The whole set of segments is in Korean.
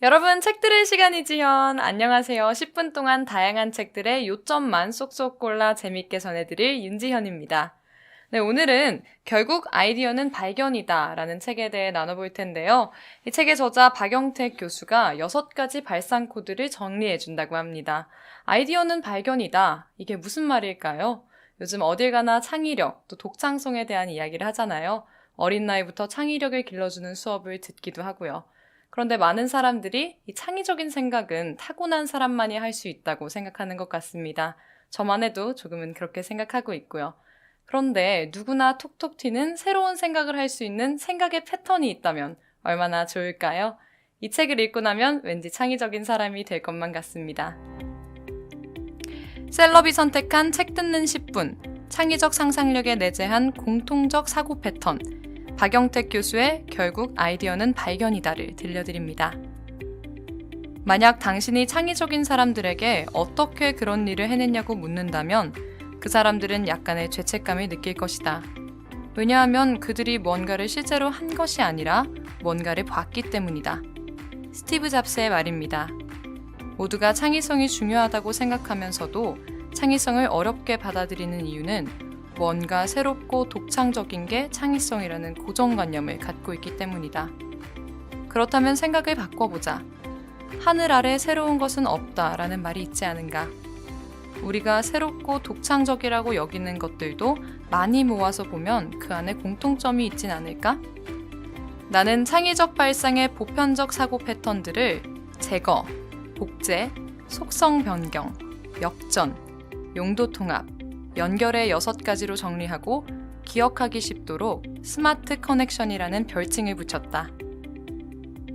여러분, 책 들을 시간이지요. 안녕하세요. 10분 동안 다양한 책들의 요점만 쏙쏙 골라 재밌게 전해드릴 윤지현입니다. 네, 오늘은 결국 아이디어는 발견이다 라는 책에 대해 나눠볼 텐데요. 이 책의 저자 박영택 교수가 6가지 발상 코드를 정리해준다고 합니다. 아이디어는 발견이다. 이게 무슨 말일까요? 요즘 어딜 가나 창의력, 또 독창성에 대한 이야기를 하잖아요. 어린 나이부터 창의력을 길러주는 수업을 듣기도 하고요. 그런데 많은 사람들이 이 창의적인 생각은 타고난 사람만이 할 수 있다고 생각하는 것 같습니다. 저만 해도 조금은 그렇게 생각하고 있고요. 그런데 누구나 톡톡 튀는 새로운 생각을 할 수 있는 생각의 패턴이 있다면 얼마나 좋을까요? 이 책을 읽고 나면 왠지 창의적인 사람이 될 것만 같습니다. 셀럽이 선택한 책 듣는 10분, 창의적 상상력에 내재한 공통적 사고 패턴, 박영택 교수의 결국 아이디어는 발견이다를 들려드립니다. 만약 당신이 창의적인 사람들에게 어떻게 그런 일을 해냈냐고 묻는다면 그 사람들은 약간의 죄책감을 느낄 것이다. 왜냐하면 그들이 뭔가를 실제로 한 것이 아니라 뭔가를 봤기 때문이다. 스티브 잡스의 말입니다. 모두가 창의성이 중요하다고 생각하면서도 창의성을 어렵게 받아들이는 이유는 뭔가 새롭고 독창적인 게 창의성이라는 고정관념을 갖고 있기 때문이다. 그렇다면 생각을 바꿔보자. 하늘 아래 새로운 것은 없다라는 말이 있지 않은가? 우리가 새롭고 독창적이라고 여기는 것들도 많이 모아서 보면 그 안에 공통점이 있진 않을까? 나는 창의적 발상의 보편적 사고 패턴들을 제거, 복제, 속성 변경, 역전, 용도 통합, 연결의 6가지로 정리하고 기억하기 쉽도록 스마트 커넥션이라는 별칭을 붙였다.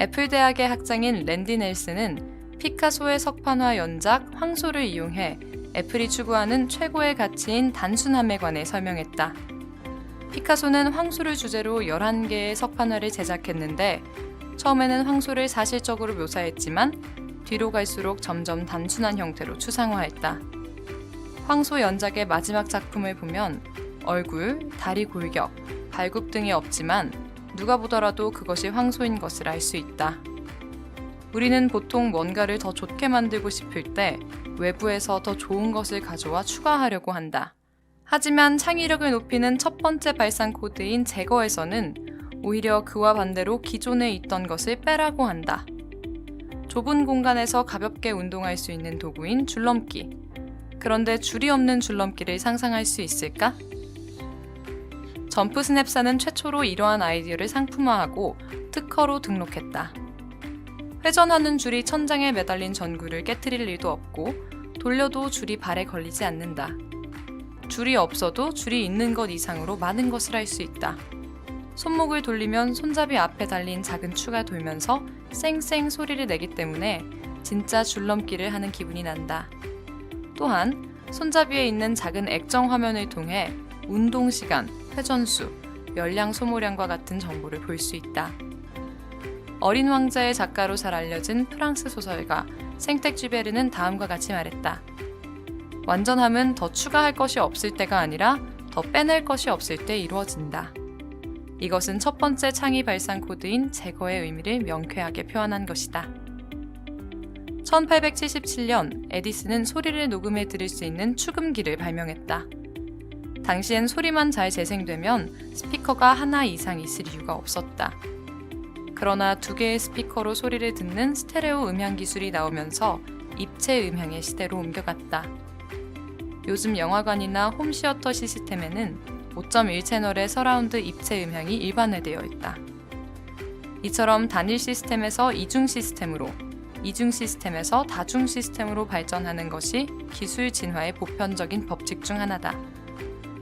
애플 대학의 학장인 랜디 넬슨은 피카소의 석판화 연작 황소를 이용해 애플이 추구하는 최고의 가치인 단순함에 관해 설명했다. 피카소는 황소를 주제로 11개의 석판화를 제작했는데 처음에는 황소를 사실적으로 묘사했지만 뒤로 갈수록 점점 단순한 형태로 추상화했다. 황소 연작의 마지막 작품을 보면 얼굴, 다리 골격, 발굽 등이 없지만 누가 보더라도 그것이 황소인 것을 알 수 있다. 우리는 보통 뭔가를 더 좋게 만들고 싶을 때 외부에서 더 좋은 것을 가져와 추가하려고 한다. 하지만 창의력을 높이는 첫 번째 발상 코드인 제거에서는 오히려 그와 반대로 기존에 있던 것을 빼라고 한다. 좁은 공간에서 가볍게 운동할 수 있는 도구인 줄넘기. 그런데 줄이 없는 줄넘기를 상상할 수 있을까? 점프 스냅사는 최초로 이러한 아이디어를 상품화하고 특허로 등록했다. 회전하는 줄이 천장에 매달린 전구를 깨트릴 일도 없고 돌려도 줄이 발에 걸리지 않는다. 줄이 없어도 줄이 있는 것 이상으로 많은 것을 할 수 있다. 손목을 돌리면 손잡이 앞에 달린 작은 추가 돌면서 쌩쌩 소리를 내기 때문에 진짜 줄넘기를 하는 기분이 난다. 또한 손잡이에 있는 작은 액정 화면을 통해 운동시간, 회전수, 열량 소모량과 같은 정보를 볼 수 있다. 어린 왕자의 작가로 잘 알려진 프랑스 소설가 생텍쥐베르는 다음과 같이 말했다. 완전함은 더 추가할 것이 없을 때가 아니라 더 빼낼 것이 없을 때 이루어진다. 이것은 첫 번째 창의 발상 코드인 제거의 의미를 명쾌하게 표현한 것이다. 1877년 에디슨은 소리를 녹음해 들을 수 있는 축음기를 발명했다. 당시엔 소리만 잘 재생되면 스피커가 하나 이상 있을 이유가 없었다. 그러나 2개의 스피커로 소리를 듣는 스테레오 음향 기술이 나오면서 입체 음향의 시대로 옮겨갔다. 요즘 영화관이나 홈시어터 시스템에는 5.1채널의 서라운드 입체 음향이 일반화되어 있다. 이처럼 단일 시스템에서 이중 시스템으로, 이중 시스템에서 다중 시스템으로 발전하는 것이 기술 진화의 보편적인 법칙 중 하나다.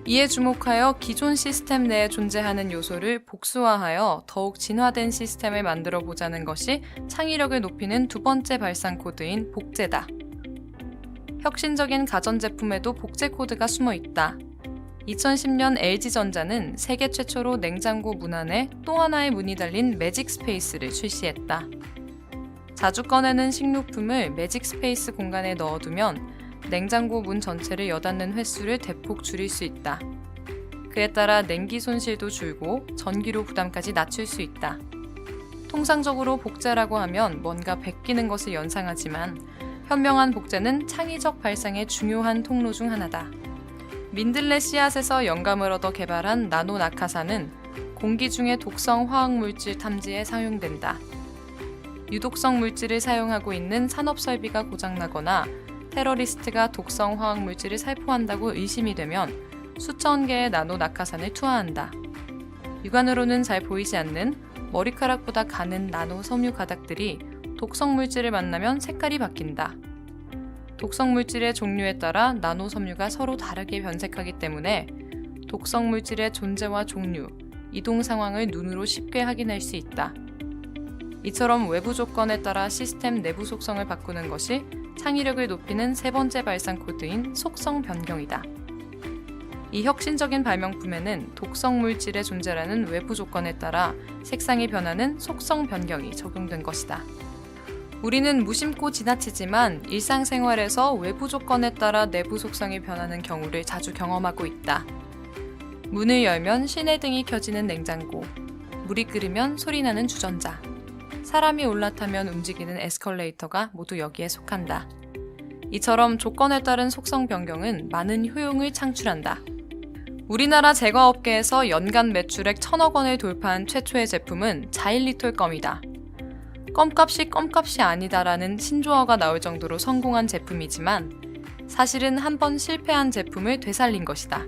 이에 주목하여 기존 시스템 내에 존재하는 요소를 복수화하여 더욱 진화된 시스템을 만들어 보자는 것이 창의력을 높이는 두 번째 발상 코드인 복제다. 혁신적인 가전제품에도 복제 코드가 숨어 있다. 2010년 LG전자는 세계 최초로 냉장고 문 안에 또 하나의 문이 달린 매직 스페이스를 출시했다. 자주 꺼내는 식료품을 매직 스페이스 공간에 넣어두면 냉장고 문 전체를 여닫는 횟수를 대폭 줄일 수 있다. 그에 따라 냉기 손실도 줄고 전기료 부담까지 낮출 수 있다. 통상적으로 복제라고 하면 뭔가 베끼는 것을 연상하지만 현명한 복제는 창의적 발상의 중요한 통로 중 하나다. 민들레 씨앗에서 영감을 얻어 개발한 나노 낙하산은 공기 중의 독성 화학물질 탐지에 사용된다. 유독성 물질을 사용하고 있는 산업 설비가 고장나거나 테러리스트가 독성 화학물질을 살포한다고 의심이 되면 수천 개의 나노 낙하산을 투하한다. 육안으로는 잘 보이지 않는 머리카락보다 가는 나노 섬유 가닥들이 독성 물질을 만나면 색깔이 바뀐다. 독성 물질의 종류에 따라 나노 섬유가 서로 다르게 변색하기 때문에 독성 물질의 존재와 종류, 이동 상황을 눈으로 쉽게 확인할 수 있다. 이처럼 외부 조건에 따라 시스템 내부 속성을 바꾸는 것이 창의력을 높이는 세 번째 발상 코드인 속성 변경이다. 이 혁신적인 발명품에는 독성 물질의 존재라는 외부 조건에 따라 색상이 변하는 속성 변경이 적용된 것이다. 우리는 무심코 지나치지만 일상생활에서 외부 조건에 따라 내부 속성이 변하는 경우를 자주 경험하고 있다. 문을 열면 시내등이 켜지는 냉장고, 물이 끓으면 소리나는 주전자, 사람이 올라타면 움직이는 에스컬레이터가 모두 여기에 속한다. 이처럼 조건에 따른 속성 변경은 많은 효용을 창출한다. 우리나라 제과업계에서 연간 매출액 1,000억 원을 돌파한 최초의 제품은 자일리톨 껌이다. 껌값이 아니다라는 신조어가 나올 정도로 성공한 제품이지만 사실은 한 번 실패한 제품을 되살린 것이다.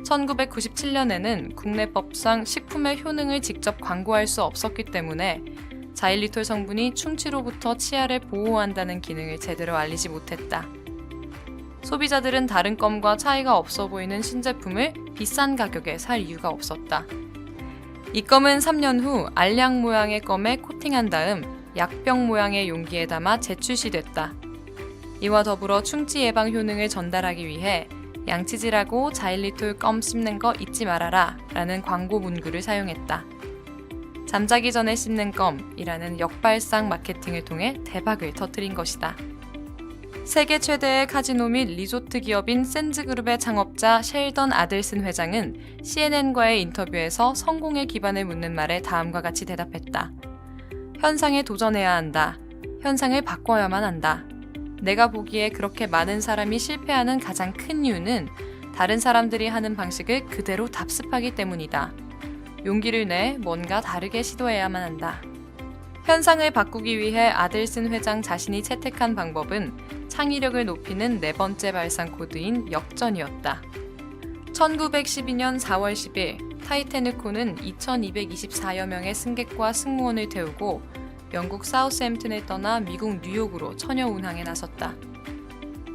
1997년에는 국내 법상 식품의 효능을 직접 광고할 수 없었기 때문에 자일리톨 성분이 충치로부터 치아를 보호한다는 기능을 제대로 알리지 못했다. 소비자들은 다른 껌과 차이가 없어 보이는 신제품을 비싼 가격에 살 이유가 없었다. 이 껌은 3년 후 알약 모양의 껌에 코팅한 다음 약병 모양의 용기에 담아 재출시됐다. 이와 더불어 충치 예방 효능을 전달하기 위해 양치질하고 자일리톨 껌 씹는 거 잊지 말아라 라는 광고 문구를 사용했다. 잠자기 전에 씹는 껌이라는 역발상 마케팅을 통해 대박을 터뜨린 것이다. 세계 최대의 카지노 및 리조트 기업인 샌즈그룹의 창업자 셸던 아델슨 회장은 CNN과의 인터뷰에서 성공의 기반을 묻는 말에 다음과 같이 대답했다. 현상에 도전해야 한다. 현상을 바꿔야만 한다. 내가 보기에 그렇게 많은 사람이 실패하는 가장 큰 이유는 다른 사람들이 하는 방식을 그대로 답습하기 때문이다. 용기를 내 뭔가 다르게 시도해야만 한다. 현상을 바꾸기 위해 아델슨 회장 자신이 채택한 방법은 창의력을 높이는 네 번째 발상 코드인 역전이었다. 1912년 4월 10일 타이타닉호는 2224여 명의 승객과 승무원을 태우고 영국 사우스햄튼을 떠나 미국 뉴욕으로 처녀 운항에 나섰다.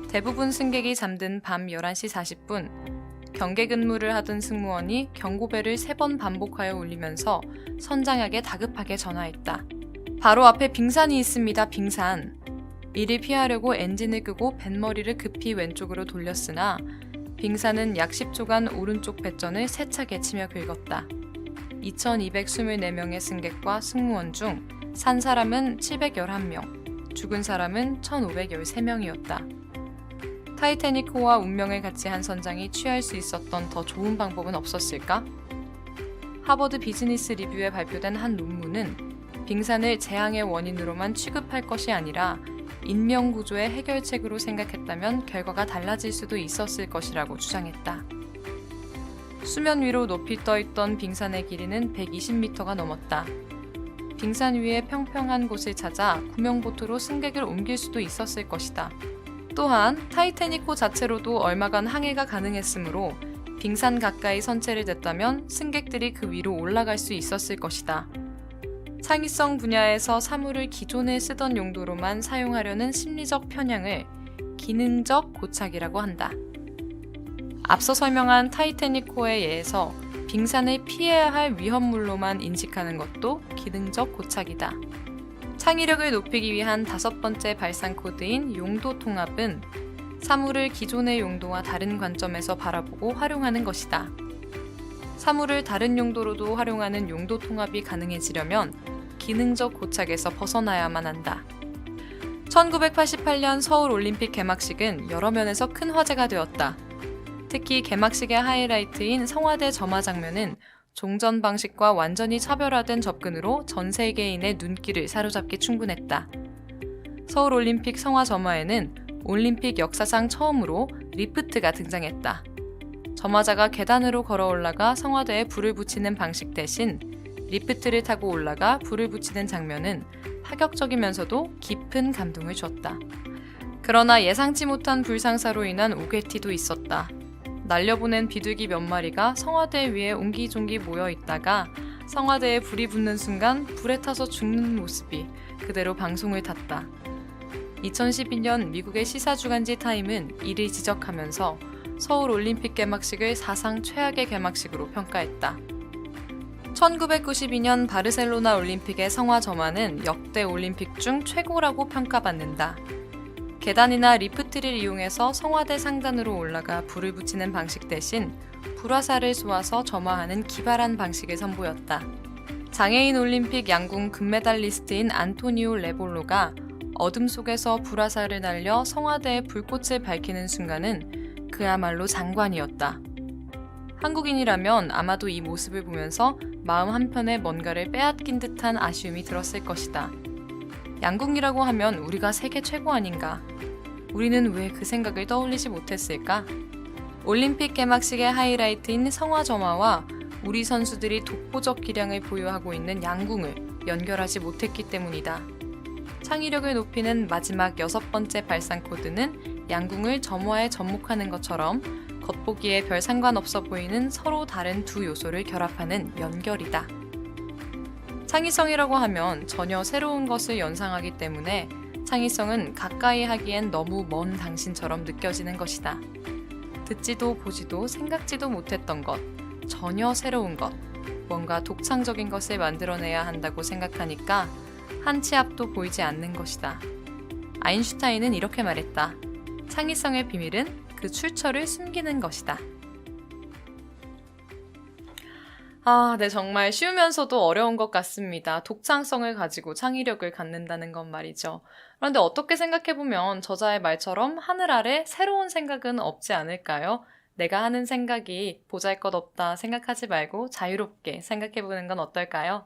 대부분 승객이 잠든 밤 11시 40분, 경계 근무를 하던 승무원이 경고벨을 3번 반복하여 울리면서 선장에게 다급하게 전화했다. 바로 앞에 빙산이 있습니다. 빙산. 이를 피하려고 엔진을 끄고 뱃머리를 급히 왼쪽으로 돌렸으나 빙산은 약 10초간 오른쪽 배전을 세차게 치며 긁었다. 2224명의 승객과 승무원 중 산 사람은 711명, 죽은 사람은 1513명이었다. 타이타닉호와 운명을 같이 한 선장이 취할 수 있었던 더 좋은 방법은 없었을까? 하버드 비즈니스 리뷰에 발표된 한 논문은 빙산을 재앙의 원인으로만 취급할 것이 아니라 인명구조의 해결책으로 생각했다면 결과가 달라질 수도 있었을 것이라고 주장했다. 수면 위로 높이 떠있던 빙산의 길이는 120m가 넘었다. 빙산 위에 평평한 곳을 찾아 구명보트로 승객을 옮길 수도 있었을 것이다. 또한 타이타닉호 자체로도 얼마간 항해가 가능했으므로 빙산 가까이 선체를 댔다면 승객들이 그 위로 올라갈 수 있었을 것이다. 창의성 분야에서 사물을 기존에 쓰던 용도로만 사용하려는 심리적 편향을 기능적 고착이라고 한다. 앞서 설명한 타이타닉호의 예에서 빙산을 피해야 할 위험물로만 인식하는 것도 기능적 고착이다. 창의력을 높이기 위한 5번째 발상 코드인 용도 통합은 사물을 기존의 용도와 다른 관점에서 바라보고 활용하는 것이다. 사물을 다른 용도로도 활용하는 용도 통합이 가능해지려면 기능적 고착에서 벗어나야만 한다. 1988년 서울올림픽 개막식은 여러 면에서 큰 화제가 되었다. 특히 개막식의 하이라이트인 성화대 점화 장면은 종전 방식과 완전히 차별화된 접근으로 전 세계인의 눈길을 사로잡기 충분했다. 서울올림픽 성화점화에는 올림픽 역사상 처음으로 리프트가 등장했다. 점화자가 계단으로 걸어 올라가 성화대에 불을 붙이는 방식 대신 리프트를 타고 올라가 불을 붙이는 장면은 파격적이면서도 깊은 감동을 줬다. 그러나 예상치 못한 불상사로 인한 오개티도 있었다. 날려보낸 비둘기 몇 마리가 성화대 위에 옹기종기 모여 있다가 성화대에 불이 붙는 순간 불에 타서 죽는 모습이 그대로 방송을 탔다. 2012년 미국의 시사주간지 타임은 이를 지적하면서 서울 올림픽 개막식을 사상 최악의 개막식으로 평가했다. 1992년 바르셀로나 올림픽의 성화점화는 역대 올림픽 중 최고라고 평가받는다. 계단이나 리프트를 이용해서 성화대 상단으로 올라가 불을 붙이는 방식 대신 불화살을 쏘아서 점화하는 기발한 방식을 선보였다. 장애인 올림픽 양궁 금메달리스트인 안토니오 레볼로가 어둠 속에서 불화살을 날려 성화대에 불꽃을 밝히는 순간은 그야말로 장관이었다. 한국인이라면 아마도 이 모습을 보면서 마음 한편에 뭔가를 빼앗긴 듯한 아쉬움이 들었을 것이다. 양궁이라고 하면 우리가 세계 최고 아닌가? 우리는 왜 그 생각을 떠올리지 못했을까? 올림픽 개막식의 하이라이트인 성화점화와 우리 선수들이 독보적 기량을 보유하고 있는 양궁을 연결하지 못했기 때문이다. 창의력을 높이는 마지막 6번째 발상 코드는 양궁을 점화에 접목하는 것처럼 겉보기에 별 상관없어 보이는 서로 다른 두 요소를 결합하는 연결이다. 창의성이라고 하면 전혀 새로운 것을 연상하기 때문에 창의성은 가까이 하기엔 너무 먼 당신처럼 느껴지는 것이다. 듣지도 보지도 생각지도 못했던 것, 전혀 새로운 것, 뭔가 독창적인 것을 만들어내야 한다고 생각하니까 한 치 앞도 보이지 않는 것이다. 아인슈타인은 이렇게 말했다. 창의성의 비밀은 그 출처를 숨기는 것이다. 네, 정말 쉬우면서도 어려운 것 같습니다. 독창성을 가지고 창의력을 갖는다는 건 말이죠. 그런데 어떻게 생각해보면 저자의 말처럼 하늘 아래 새로운 생각은 없지 않을까요? 내가 하는 생각이 보잘것없다 생각하지 말고 자유롭게 생각해보는 건 어떨까요?